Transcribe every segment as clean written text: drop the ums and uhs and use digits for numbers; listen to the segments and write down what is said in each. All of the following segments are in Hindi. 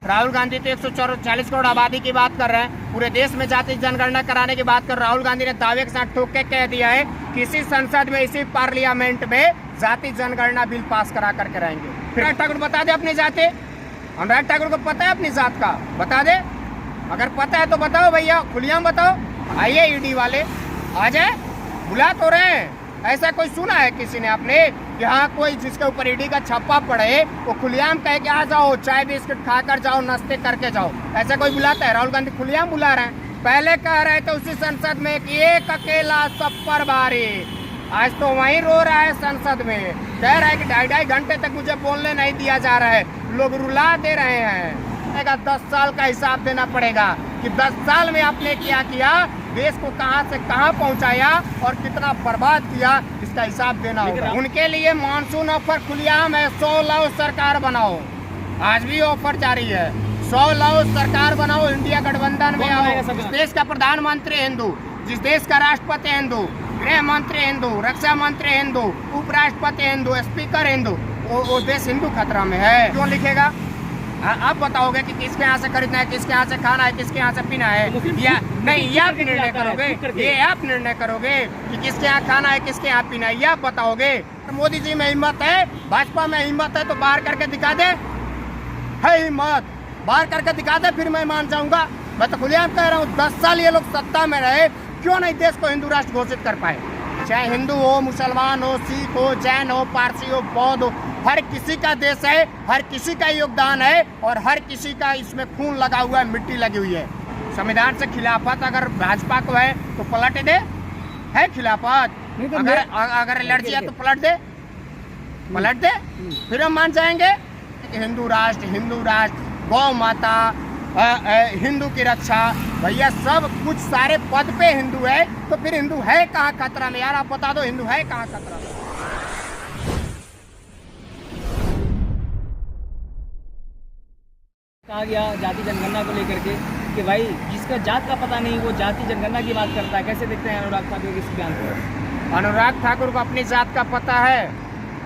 राहुल गांधी तो 140 करोड़ आबादी की बात कर रहे हैं, पूरे देश में जाति जनगणना कराने की बात कर रहे हैं। राहुल गांधी ने दावे के साथ ठोक के कह दिया है कि इसी संसद में, इसी पार्लियामेंट में जाति जनगणना बिल पास करा करके रहेंगे। अनुराग ठाकुर बता दे अपनी जाति, अनुराग ठाकुर को पता है अपनी जात का, बता दे। अगर पता है तो बताओ भैया, खुलेआम बताओ। आइए ईडी वाले आ जाए, बुला तो रहे हैं। ऐसा कोई सुना है किसी ने आपने कि हाँ कोई जिसके ऊपर ईडी का छप्पा पड़े वो खुलेआम कहे कि आ जाओ चाय बिस्किट खाकर जाओ, नाश्ते करके जाओ? ऐसा कोई बुलाता है? राहुल गांधी खुलेआम बुला रहे हैं। पहले कह रहे थे उसी संसद में कि एक अकेला सब पर भारी, आज तो वहीं रो रहा है संसद में, कह रहा है कि 2.5 घंटे तक मुझे बोलने नहीं दिया जा रहा है, लोग रुला दे रहे हैं। 10 साल का हिसाब देना पड़ेगा कि 10 साल में आपने क्या किया, देश को कहां से कहां पहुंचाया और कितना बर्बाद किया, इसका हिसाब देना होगा। उनके लिए मानसून ऑफर खुलेआम है, 100 लाओ सरकार बनाओ। आज भी ऑफर जारी है, 100 लाओ सरकार बनाओ, इंडिया गठबंधन में आओ। जिस देश का प्रधानमंत्री हिंदू, जिस देश का राष्ट्रपति हिंदू, गृह मंत्री हिंदू, रक्षा मंत्री हिंदू, उपराष्ट्रपति हिंदू, स्पीकर हिंदू, वो देश हिंदू खतरा में है। क्यों लिखेगा? आप बताओगे कि किसके यहाँ से खरीदना है, किसके यहाँ से खाना है, किसके यहाँ से पीना है, या नहीं? ये आप निर्णय करोगे, ये आप निर्णय करोगे कि किसके यहाँ खाना है, किसके यहाँ पीना है, ये आप बताओगे। मोदी जी में हिम्मत है, भाजपा में हिम्मत है तो बाहर करके दिखा दे, है हिम्मत बाहर करके दिखा दे, फिर मैं मान जाऊंगा। मैं तो खुलेआम कह रहा हूँ, 10 साल ये लोग सत्ता में रहे, क्यों नहीं देश को हिंदू राष्ट्र घोषित कर पाए? चाहे हिंदू हो, मुसलमान हो, सिख हो, जैन हो, पारसी हो, बौद्ध हो, हर किसी का देश है, हर किसी का योगदान है और हर किसी का इसमें खून लगा हुआ है, मिट्टी लगी हुई है। संविधान से खिलाफत अगर भाजपा को है तो पलट दे, है खिलाफत? अगर एलर्जी है तो पलट दे, फिर हम मान जाएंगे हिंदू राष्ट्र, गौ माता, हिंदू की रक्षा, भैया सब कुछ सारे पद पे हिंदू है, तो फिर हिंदू है कहाँ खतरा में? यार आप बता दो, हिंदू है कहाँ खतरा में? कहा गया जाति जनगणना को लेकर के कि भाई जिसका जात का पता नहीं वो जाति जनगणना की बात करता है। कैसे देखते हैं अनुराग ठाकुर के इस बयान को? अनुराग ठाकुर को अपनी जात का पता है।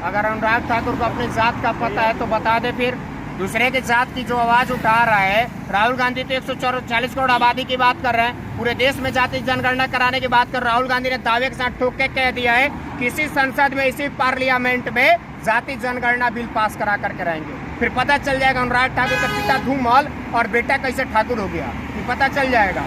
अगर अनुराग ठाकुर को अपनी जात का पता है तो बता दे, फिर दूसरे के जात की जो आवाज उठा रहा है। राहुल गांधी तो 140 करोड़ आबादी की बात कर रहे हैं, पूरे देश में जाति जनगणना कराने की बात कर। राहुल गांधी ने दावे के साथ ठोक के कह दिया है कि इसी संसद में, इसी पार्लियामेंट में जाति जनगणना बिल पास करा करके रहेंगे। फिर पता चल जाएगा अनुराग ठाकुर का पिता धूमल और बेटा कैसे ठाकुर हो गया, फिर पता चल जाएगा।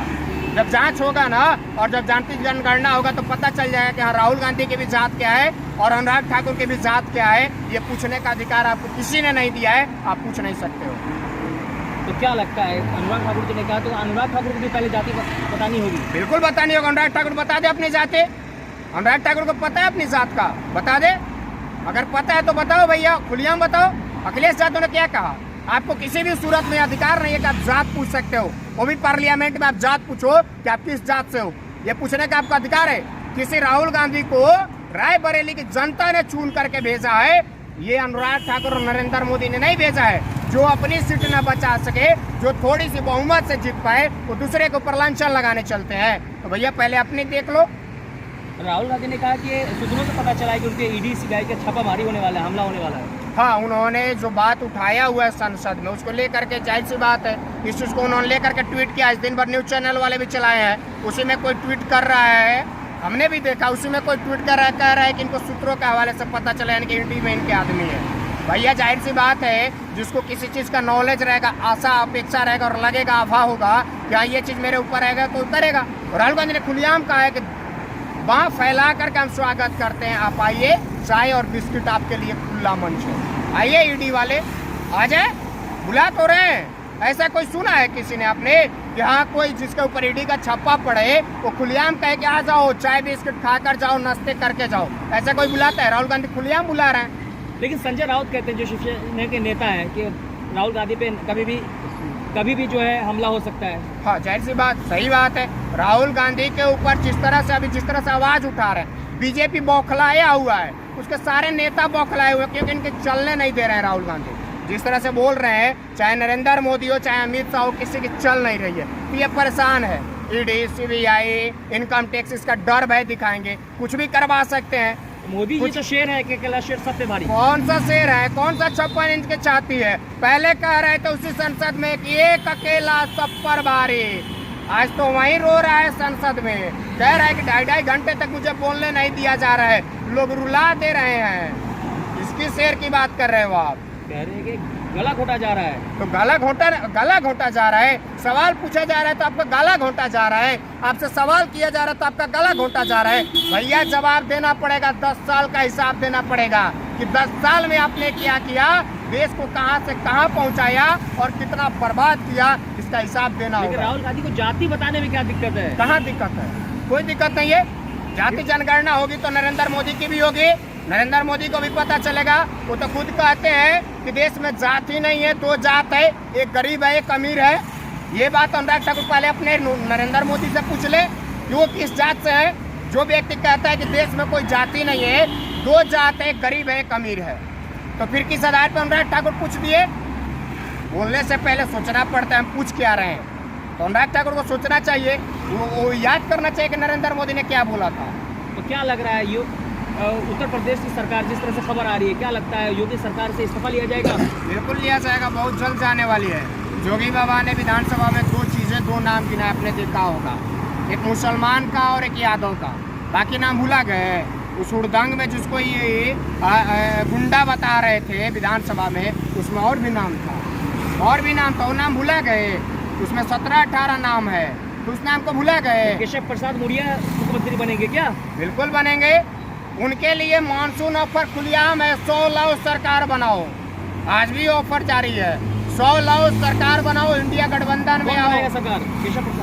जब जांच होगा ना और जब जाति जनगणना होगा तो पता चल जाएगा कि हाँ राहुल गांधी की भी जात क्या है और अनुराग ठाकुर की भी जात क्या है। ये पूछने का अधिकार आपको किसी ने नहीं दिया है, आप पूछ नहीं सकते हो। तो क्या लगता है, अनुराग ठाकुर जी ने कहा तो अनुराग ठाकुर को भी पहले जाति बतानी होगी? बिल्कुल बतानी होगा। अनुराग ठाकुर बता दे अपनी जाति, अनुराग ठाकुर को पता है अपनी जात का, बता दे। अगर पता है तो बताओ भैया, खुलेआम बताओ। अखिलेश यादव ने क्या कहा? आपको किसी भी सूरत में अधिकार नहीं है कि आप जात पूछ सकते हो, वो भी पार्लियामेंट में आप जात पूछो कि आप किस जात से हो, ये पूछने का आपका अधिकार है। किसी राहुल गांधी को रायबरेली की जनता ने चुन करके भेजा है, ये अनुराग ठाकुर और नरेंद्र मोदी ने नहीं भेजा है। जो अपनी सीट न बचा सके, जो थोड़ी सी बहुमत से जीत पाए, वो दूसरे के ऊपर लांछन लगाने चलते हैं। तो भैया पहले अपनी देख लो। राहुल गांधी ने कहा कि सूचना से पता चला है कि उनके ईडी सीबीआई के छापामारी होने वाला है, हमला होने वाला है। हाँ, उन्होंने जो बात उठाया हुआ है संसद में, उसको लेकर के जाहिर सी बात है, इस चीज को उन्होंने लेकर के ट्वीट किया। इस दिन भर न्यूज चैनल वाले भी चलाए हैं, उसी में कोई ट्वीट कर रहा है, हमने भी देखा, उसी में कोई ट्वीट कर रहा है, कह रहा है कि इनको सूत्रों के हवाले से पता चला है कि ईडी में इनके आदमी है। भैया जाहिर सी बात है, जिसको किसी चीज का नॉलेज रहेगा, आशा अपेक्षा रहेगा और लगेगा, अफवाह होगा कि हाँ ये चीज मेरे ऊपर रहेगा तो करेगा। और राहुल गांधी ने खुलेआम कहा है कि बाँह फैला करके हम स्वागत करते हैं, आप आइए, चाय और बिस्किट आपके लिए खुला मंच है। आइए ईडी वाले आ जाए, बुला तो रहे हैं। ऐसा कोई सुना है किसी ने आपने कि हाँ कोई जिसके ऊपर ईडी का छप्पा पड़े वो खुलेआम कहे कि आ जाओ चाय बिस्किट खाकर जाओ, नाश्ते करके जाओ? ऐसा कोई बुलाता है? राहुल गांधी खुलेआम बुला रहे हैं। लेकिन संजय राउत कहते हैं, जो शिवसेना के नेता हैं, कि राहुल गांधी पे कभी भी जो है हमला हो सकता है। हाँ जाहिर सी बात, सही बात है। राहुल गांधी के ऊपर जिस तरह से आवाज उठा रहे हैं, बीजेपी बौखलाया हुआ है, उसके सारे नेता बौखलाए हुए, क्योंकि इनके चलने नहीं दे रहे हैं। राहुल गांधी जिस तरह से बोल रहे हैं, चाहे नरेंद्र मोदी हो चाहे अमित शाह हो, किसी की चल नहीं रही है, तो ये परेशान है। ईडी, सीबीआई, इनकम टैक्स, इसका डर भय दिखाएंगे, कुछ भी करवा सकते हैं। मोदी जी तो शेर है कि अकेला शेर सब पे भारी। कौन सा शेर है, कौन सा 56 इंच के छाती है। पहले कह रहे थे उसी संसद में कि एक अकेला सब पर भारी, आज तो वहीं रो रहा है संसद में, कह रहा है कि 2.5 घंटे तक मुझे बोलने नहीं दिया जा रहा है, लोग रुला दे रहे हैं। इसकी शेर की बात कर रहे हो आप? कह रहे हैं कि गला घोटा जा रहा है। तो गला घोटा जा रहा है। सवाल पूछा जा रहा है तो आपका गला घोटा जा रहा है, आपसे सवाल किया जा रहा है तो आपका गला घोटा जा रहा है। भैया जवाब देना पड़ेगा, 10 साल का हिसाब देना पड़ेगा कि 10 साल में आपने क्या किया, देश को कहां से कहां पहुंचाया और कितना बर्बाद किया, इसका हिसाब देना होगा। राहुल गांधी को जाति बताने में क्या दिक्कत है? कहाँ दिक्कत है? कोई दिक्कत नहीं है। जाति जनगणना होगी तो नरेंद्र मोदी की भी होगी, नरेंद्र मोदी को भी पता चलेगा। वो तो खुद कहते हैं कि देश में जात ही नहीं है, 2 जात है, एक गरीब है एक अमीर है। ये बात अनुराग ठाकुर पहले अपने नरेंद्र मोदी से पूछ ले कि वो किस जात से है। जो व्यक्ति कहता है कि देश में कोई जाति नहीं है, 2 जात है, एक गरीब है एक अमीर है, तो फिर किस आधार पर अनुराग ठाकुर पूछ दिए? बोलने से पहले सोचना पड़ता है हम पूछ क्या रहे हैं। तो अनुराग ठाकुर को सोचना चाहिए, वो याद करना चाहिए कि नरेंद्र मोदी ने क्या बोला था। तो क्या लग रहा है उत्तर प्रदेश की सरकार, जिस तरह से खबर आ रही है, क्या लगता है योगी सरकार से इस्तीफा लिया जाएगा? बिल्कुल लिया जाएगा, बहुत जल्द जाने वाली है। जोगी बाबा ने विधानसभा में 2 चीज़ें, 2 नाम गिनाए, आपने देखा होगा, एक मुसलमान का और एक यादव का, बाकी नाम भुला गए। उस हुड़दंग में जिसको ये गुंडा बता रहे थे विधानसभा में, उसमें और भी नाम था, वो नाम भुला गए। उसमें 17-18 नाम है, तो उस नाम को भुला गए। केशव प्रसाद मौर्य मुख्यमंत्री बनेंगे क्या? बिल्कुल बनेंगे। उनके लिए मानसून ऑफर खुलेआम है, 100 लाख सरकार बनाओ। आज भी ऑफर जारी है, 100 लाख सरकार बनाओ, इंडिया गठबंधन में आओ। सरकार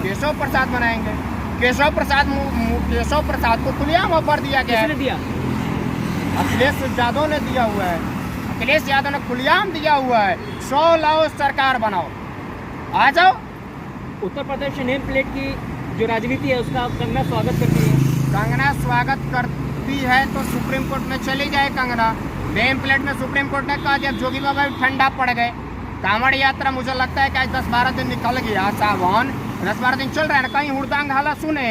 केशव प्रसाद बनाएंगे। केशव प्रसाद को खुलेआम ऑफर दिया गया है। दिया? अखिलेश यादव ने दिया हुआ है, अखिलेश यादव ने खुलेआम दिया हुआ है, 100 लाख सरकार बनाओ, आ जाओ। उत्तर प्रदेश में नेम प्लेट की जो राजनीति है उसका कंगना स्वागत करती है। कंगना स्वागत करती है तो सुप्रीम कोर्ट में चली जाए कंगना। नेम प्लेट में सुप्रीम कोर्ट ने कहा, जब जोगी बाबा भी ठंडा पड़ गए, कांवड़ यात्रा मुझे लगता है कि आज 10-12 दिन निकल गया, सावन 10-12 दिन चल रहा है ना, कहीं हुड़दंग हाला सुने।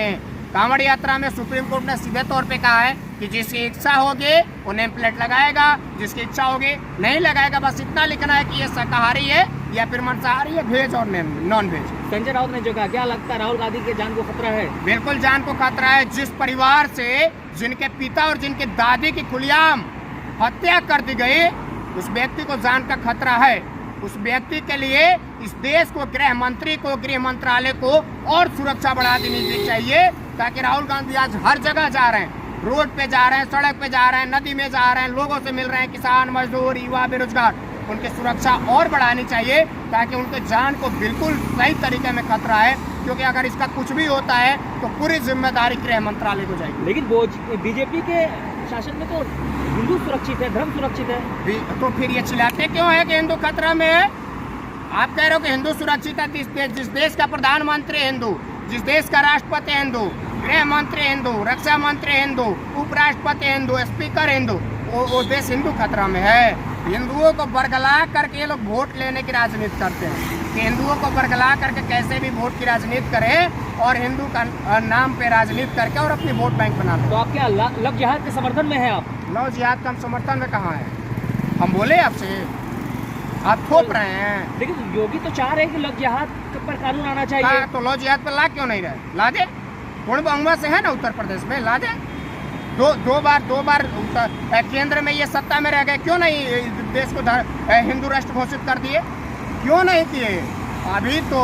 कांवड़ यात्रा में सुप्रीम कोर्ट ने सीधे तौर पे कहा है कि जिसकी इच्छा होगी वो नेम प्लेट लगाएगा, जिसकी इच्छा होगी नहीं लगाएगा। बस इतना लिखना है कि ये शाकाहारी है या फिर मांसाहारी है, वेज और नॉन वेज। संजय राउत ने जो कहा, क्या लगता है राहुल गांधी के जान को खतरा है? बिल्कुल जान को खतरा है। जिस परिवार से जिनके पिता और जिनके दादी की खुलेआम हत्या कर दी गई, उस व्यक्ति को जान का खतरा है। उस व्यक्ति के लिए इस देश को, गृह मंत्री को, गृह मंत्रालय को और सुरक्षा बढ़ा देनी चाहिए, ताकि राहुल गांधी आज हर जगह जा रहे हैं, रोड पे जा रहे हैं, सड़क पे जा रहे हैं, नदी में जा रहे हैं, लोगों से मिल रहे हैं, किसान, मजदूर, युवा, बेरोजगार, उनकी सुरक्षा और बढ़ानी चाहिए, ताकि उनके जान को बिल्कुल सही तरीके में खतरा है। क्योंकि अगर इसका कुछ भी होता है तो पूरी जिम्मेदारी गृह मंत्रालय को जाएगी। लेकिन बीजेपी के शासन में तो हिंदू सुरक्षित है, धर्म सुरक्षित है, तो फिर ये चिल्लाते क्यों है कि हिंदू खतरा में है? आप कह रहे हो कि हिंदू सुरक्षित है, जिस देश का प्रधानमंत्री हिंदू, जिस देश का राष्ट्रपति हिंदू, गृह मंत्री हिंदू, रक्षा मंत्री हिंदू, उपराष्ट्रपति हिंदू, स्पीकर हिंदू, वो देश हिंदू खतरा में है। हिंदुओं को बरगला करके ये लोग वोट लेने की राजनीति करते हैं कि हिंदुओं को बरगला करके कैसे भी वोट की राजनीति करें और हिंदू का नाम पे राजनीति करके और अपनी वोट बैंक बना लें। तो आप क्या लव जिहाद के समर्थन में है? आप लव जिहाद का समर्थन में कहाँ है? हम बोले आपसे, आप थोप रहे हैं। लेकिन योगी तो चाह रहे हैं कि लव जिहाद पर कानून आना चाहिए। तो लव जिहाद पर ला क्यों नहीं रहे? ला दे, पूर्ण बहुमत से है ना उत्तर प्रदेश में, ला दे। दो बार केंद्र में ये सत्ता में रह गए, क्यों नहीं देश को हिंदू राष्ट्र घोषित कर दिए? क्यों नहीं किए? अभी तो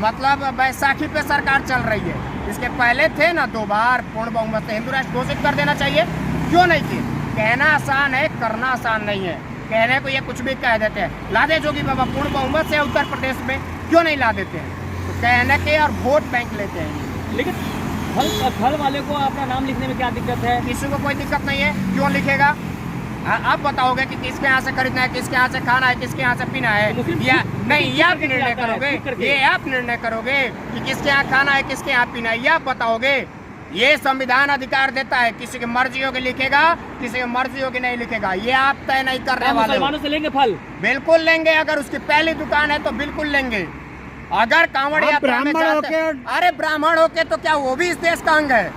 मतलब बैसाखी पे सरकार चल रही है, इसके पहले थे ना 2 बार पूर्ण बहुमत से हिंदू राष्ट्र घोषित कर देना चाहिए, क्यों नहीं किए? कहना आसान है, करना आसान नहीं है। कहने को ये कुछ भी कह देते हैं। ला दे जोगी बाबा, पूर्ण बहुमत से उत्तर प्रदेश में, क्यों नहीं ला देते हैं? तो कहने के और वोट बैंक लेते हैं। लेकिन फल वाले को अपना नाम लिखने में क्या दिक्कत है? किसी को कोई दिक्कत नहीं है, क्यों लिखेगा? आप बताओगे कि किसके यहाँ से खरीदना है, किसके यहाँ से खाना है, किसके यहाँ से पीना है, या नहीं, ये आप निर्णय करोगे? ये आप निर्णय करोगे कि किसके यहाँ खाना है, किसके यहाँ पीना है, ये आप बताओगे? ये संविधान अधिकार देता है, किसी की मर्जी होगी लिखेगा, किसी की मर्जी होगी नहीं लिखेगा, ये आप तय नहीं करने वाले। मुसलमानों से लेंगे फल? बिल्कुल लेंगे। अगर उसकी पहली दुकान है तो बिल्कुल लेंगे। अगर कांवड़ यात्रा में जाते, अरे ब्राह्मण होके तो क्या वो भी इस देश का अंग है?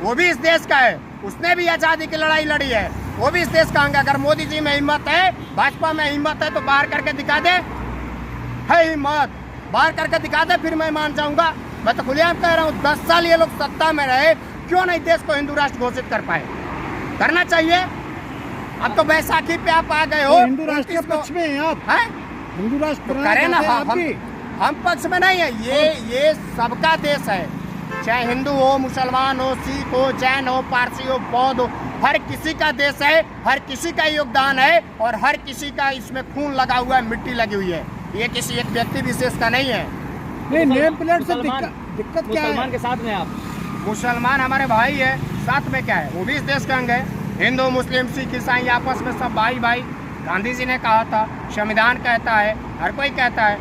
वो भी इस देश का है। उसने भी आजादी की लड़ाई लड़ी है, वो भी इस देश का अंग है। अगर मोदी जी में हिम्मत है, भाजपा में हिम्मत है, तो बाहर करके दिखा दे, है हिम्मत बाहर करके दिखा दे, फिर मैं मान जाऊंगा। मैं तो खुलेआम कह रहा हूँ, 10 साल ये लोग सत्ता में रहे, क्यों नहीं देश को हिंदू राष्ट्र घोषित कर पाए? करना चाहिए। अब तो बैसाखी पे आप आ गए हो, तो हिंदू राष्ट्र के पक्ष में हैं आप, हैं? हिंदू राष्ट्र तो करें ना, आप भी। हम पक्ष में नहीं है, ये सबका देश है, चाहे हिंदू हो, मुसलमान हो, सिख हो, जैन हो, पारसी हो, बौद्ध हो, हर किसी का देश है, हर किसी का योगदान है और हर किसी का इसमें खून लगा हुआ है, मिट्टी लगी हुई है। ये किसी एक व्यक्ति विशेष का नहीं है। नहीं, नेम प्लेट से मुसलमान- दिक्कत क्या है? मुसलमान के साथ में आप, मुसलमान हमारे भाई है, साथ में क्या है, वो भी इस देश का अंग है। हिंदू, मुस्लिम, सिख, ईसाई आपस में सब भाई भाई। गांधी जी ने कहा था, संविधान कहता है, हर कोई कहता है,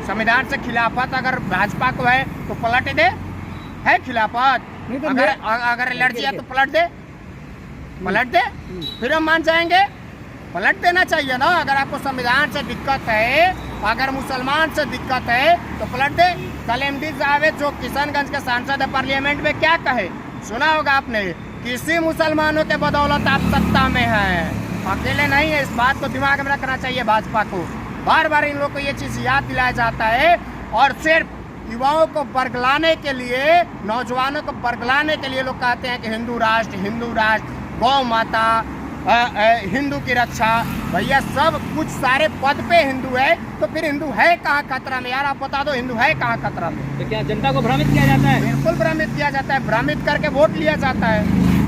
संविधान से खिलाफत अगर भाजपा को है तो पलट दे, है खिलाफत। नहीं तो अगर एलर्जी है तो पलट दे, फिर हम मान जाएंगे। पलट देना चाहिए ना। अगर आपको संविधान से दिक्कत है, अगर मुसलमान से दिक्कत है तो पलट दे। कल एमडी जावेद जो किशनगंज के सांसद है पार्लियामेंट में, क्या कहे, सुना होगा आपने, किसी मुसलमानों के बदौलत आप सत्ता में हैं, अकेले नहीं है। इस बात को दिमाग में रखना चाहिए भाजपा को। बार बार इन लोगों को ये चीज याद दिलाया जाता है और सिर्फ युवाओं को बरगलाने के लिए, नौजवानों को बरगलाने के लिए लोग कहते हैं कि हिंदू राष्ट्र, गौ माता, हिंदू की रक्षा। भैया सब कुछ सारे पद पे हिंदू है, तो फिर हिंदू है कहाँ खतरा में? यार आप बता दो, हिंदू है कहाँ खतरा में? तो क्या जनता को भ्रमित किया जाता है? बिल्कुल भ्रमित किया जाता है, भ्रमित करके वोट लिया जाता है।